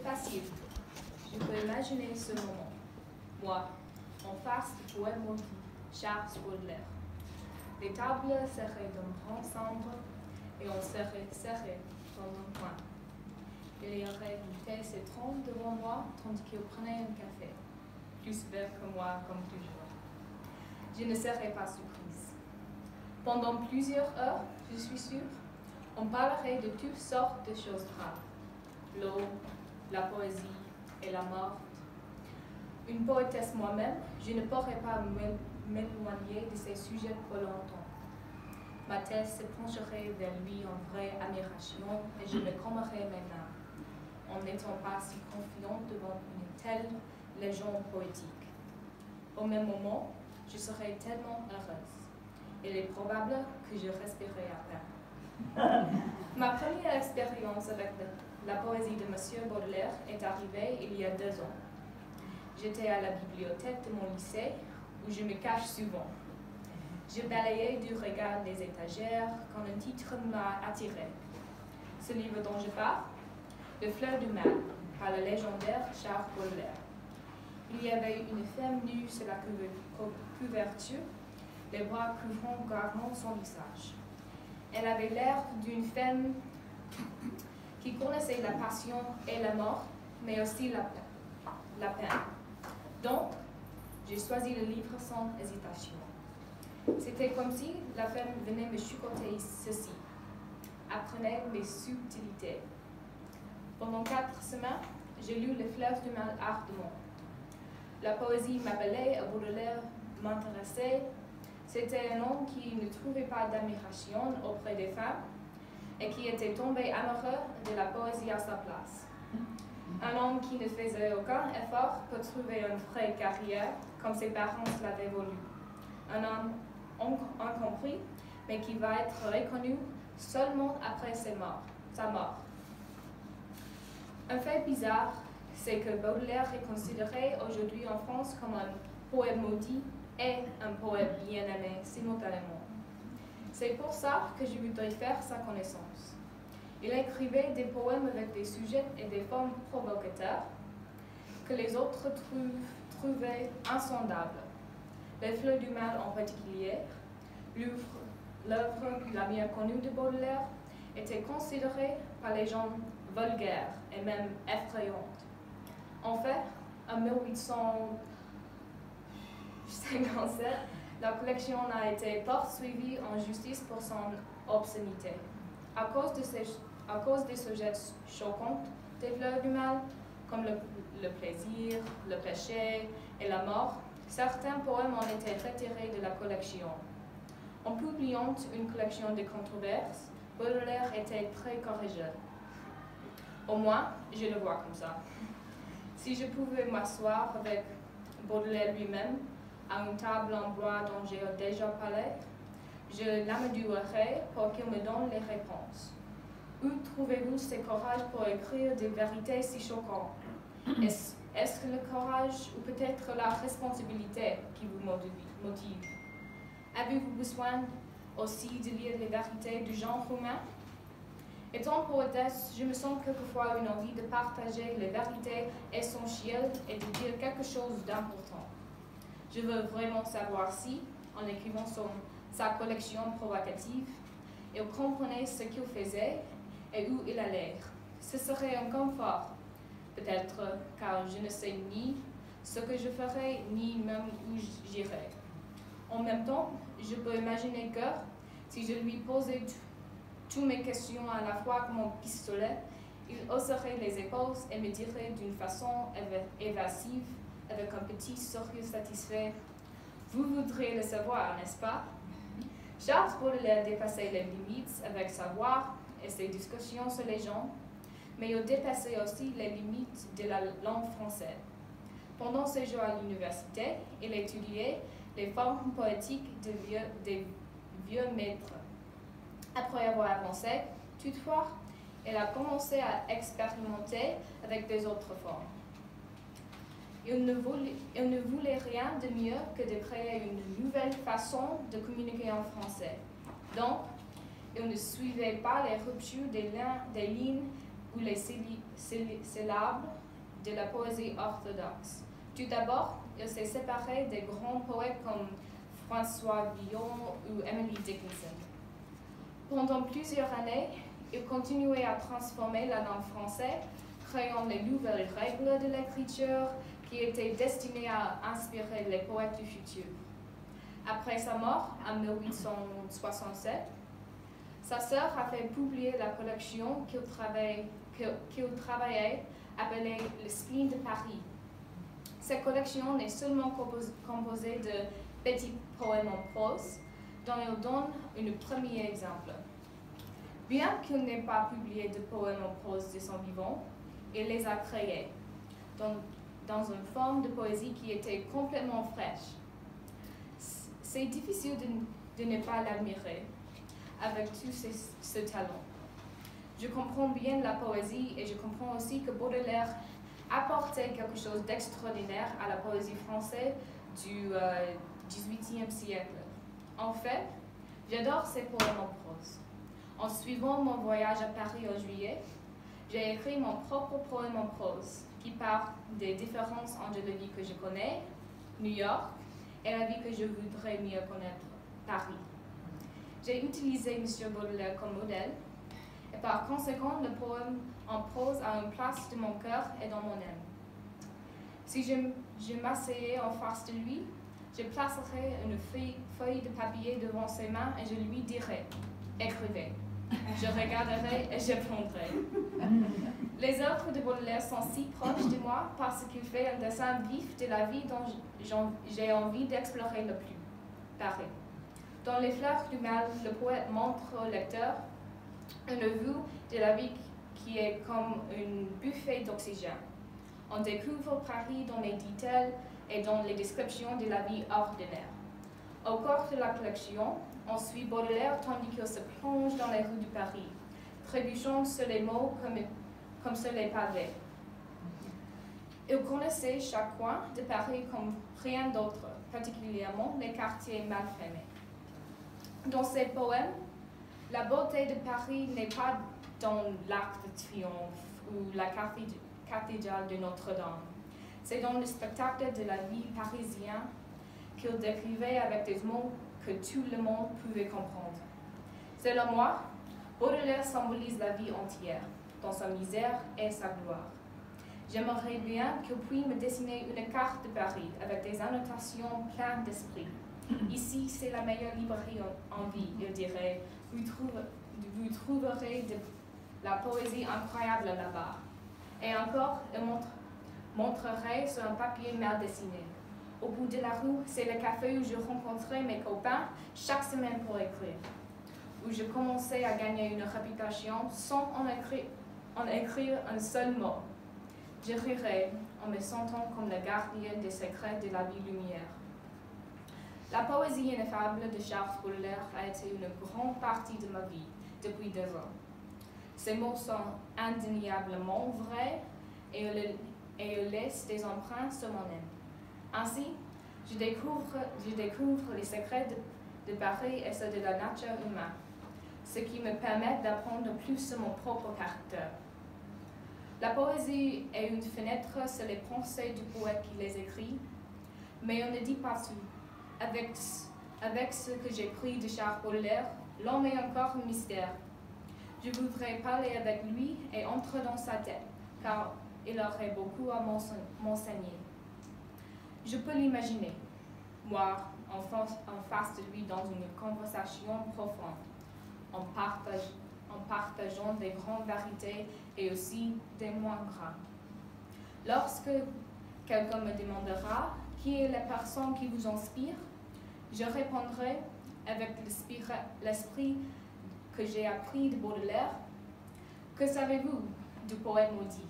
facile. Je peux imaginer ce moment. Moi, en face du poème maudit, Charles Baudelaire. Les tables seraient d'un grand sombre et on serait serré dans un coin. Il y aurait une thé citron devant moi tandis qu'il prenait un café, plus vert que moi comme toujours. Je ne serais pas surprise. Pendant plusieurs heures, je suis sûre, on parlerait de toutes sortes de choses graves. L'eau, la poésie et la mort. Une poétesse moi-même, je ne pourrais pas m'éloigner de ces sujets pour longtemps. Ma tête se pencherait vers lui en vraie admiration et je me crèmerais mes mains, en n'étant pas si confiante devant une telle légende poétique. Au même moment, je serais tellement heureuse. Il est probable que je respirerai à peine. Ma première expérience avec la poésie de M. Baudelaire est arrivée il y a 2 ans. J'étais à la bibliothèque de mon lycée, où je me cache souvent. Je balayais du regard des étagères quand un titre m'a attiré. Ce livre dont je parle, Le Fleur du Mal, par le légendaire Charles Baudelaire. Il y avait une femme nue sur la couverture, les bras couvrant gravement son visage. Elle avait l'air d'une femme qui connaissait la passion et la mort, mais aussi la peine. Donc, j'ai choisi le livre sans hésitation. C'était comme si la femme venait me chuchoter ceci. Apprenez mes subtilités. Pendant 4 semaines, j'ai lu Les Fleurs du Mal ardemment. La poésie m'appelait, Baudelaire m'intéressait. C'était un homme qui ne trouvait pas d'admiration auprès des femmes et qui était tombé amoureux de la poésie à sa place. Un homme qui ne faisait aucun effort pour trouver une vraie carrière comme ses parents l'avaient voulu. Un homme incompris, mais qui va être reconnu seulement après sa mort. Un fait bizarre, c'est que Baudelaire est considéré aujourd'hui en France comme un poète maudit et un poète bien aimé simultanément. C'est pour ça que je voudrais faire sa connaissance. Il écrivait des poèmes avec des sujets et des formes provocateurs que les autres trouvaient insondables. Les Fleurs du Mal en particulier, l'œuvre la mieux connue de Baudelaire, était considérée par les gens vulgaire et même effrayante. En fait, en 1857, la collection a été poursuivie en justice pour son obscénité. À cause des sujets choquants des Fleurs du Mal, comme le plaisir, le péché et la mort, certains poèmes ont été retirés de la collection. En publiant une collection de controverses, Baudelaire était très courageux. Au moins, je le vois comme ça. Si je pouvais m'asseoir avec Baudelaire lui-même à une table en bois dont j'ai déjà parlé, je l'amadouerais pour qu'il me donne les réponses. Où trouvez-vous ce courage pour écrire des vérités si choquantes? Est-ce que le courage ou peut-être la responsabilité qui vous motive? Avez-vous besoin aussi de lire les vérités du genre humain? Étant poétesse, je me sens quelquefois une envie de partager les vérités essentielles et de dire quelque chose d'important. Je veux vraiment savoir si, en écrivant sa collection provocative, il comprenait ce qu'il faisait et où il allait. Ce serait un confort, peut-être car je ne sais ni ce que je ferai, ni même où j'irai. En même temps, je peux imaginer que, si je lui posais toutes mes questions à la fois comme un pistolet, il hausserait les épaules et me dirait d'une façon évasive, avec un petit sourire satisfait: « Vous voudriez le savoir, n'est-ce pas ?» Charles Baudelaire dépassait les limites avec sa voix et ses discussions sur les gens, mais il dépassait aussi les limites de la langue française. Pendant ses jours à l'université, il étudiait les formes poétiques des vieux maîtres. Après avoir avancé, toutefois, il a commencé à expérimenter avec des autres formes. Il ne voulait rien de mieux que de créer une nouvelle façon de communiquer en français. Donc, il ne suivait pas les ruptures des lignes ou les syllabes de la poésie orthodoxe. Tout d'abord, il s'est séparé des grands poètes comme François Villon ou Emily Dickinson. Pendant plusieurs années, il continuait à transformer la langue française, créant les nouvelles règles de l'écriture qui étaient destinées à inspirer les poètes du futur. Après sa mort, en 1867, sa sœur a fait publier la collection qu'il travaillait, appelée Le Spleen de Paris. Cette collection n'est seulement composée de petits poèmes en prose, dont il donne un premier exemple. Bien qu'il n'ait pas publié de poèmes en prose de son vivant, il les a créés dans une forme de poésie qui était complètement fraîche. C'est difficile de ne pas l'admirer avec tout ce talent. Je comprends bien la poésie et je comprends aussi que Baudelaire apportait quelque chose d'extraordinaire à la poésie française du XVIIIe siècle. En fait, j'adore ces poèmes en prose. En suivant mon voyage à Paris en juillet, j'ai écrit mon propre poème en prose qui parle des différences entre la vie que je connais, New York, et la vie que je voudrais mieux connaître, Paris. J'ai utilisé M. Baudelaire comme modèle, et par conséquent, le poème en prose a une place de mon cœur et dans mon âme. Si je m'asseyais en face de lui, je placerais une feuille de papier devant ses mains et je lui dirais « Écrivez ». Je regarderai et je prendrai. Les œuvres de Baudelaire sont si proches de moi parce qu'il fait un dessin vif de la vie dont j'ai envie d'explorer le plus. Paris. Dans Les Fleurs du Mal, le poète montre au lecteur une vue de la vie qui est comme une buffet d'oxygène. On découvre Paris dans les détails et dans les descriptions de la vie ordinaire. Au cours de la collection, on suit Baudelaire tandis qu'il se plonge dans les rues de Paris, trébuchant sur les mots comme sur les pavés. Il connaissait chaque coin de Paris comme rien d'autre, particulièrement les quartiers mal fermés. Dans ses poèmes, la beauté de Paris n'est pas dans l'Arc de Triomphe ou la cathédrale de Notre-Dame. C'est dans le spectacle de la vie parisienne qu'il décrivait avec des mots que tout le monde pouvait comprendre. Selon moi, Baudelaire symbolise la vie entière, dans sa misère et sa gloire. J'aimerais bien qu'il puisse me dessiner une carte de Paris avec des annotations pleines d'esprit. Ici, c'est la meilleure librairie en vie, il dirait. Vous trouverez de la poésie incroyable là-bas. Et encore, il montrerait sur un papier mal dessiné. Au bout de la rue, c'est le café où je rencontrais mes copains chaque semaine pour écrire, où je commençais à gagner une réputation sans en écrire un seul mot. Je rirais en me sentant comme le gardien des secrets de la vie lumière. La poésie ineffable de Charles Baudelaire a été une grande partie de ma vie depuis 2 ans. Ces mots sont indéniablement vrais et ils laissent des empreintes sur mon âme. Ainsi, je découvre les secrets de Paris et ceux de la nature humaine, ce qui me permet d'apprendre plus sur mon propre caractère. La poésie est une fenêtre sur les pensées du poète qui les écrit, mais on ne dit pas tout. Avec ce que j'ai pris de Charles Baudelaire, l'homme est encore un mystère. Je voudrais parler avec lui et entrer dans sa tête, car il aurait beaucoup à m'enseigner. Je peux l'imaginer, moi, en face de lui dans une conversation profonde, en partageant des grandes vérités et aussi des moins grandes. Lorsque quelqu'un me demandera qui est la personne qui vous inspire, je répondrai avec l'esprit que j'ai appris de Baudelaire. Que savez-vous du poète maudit?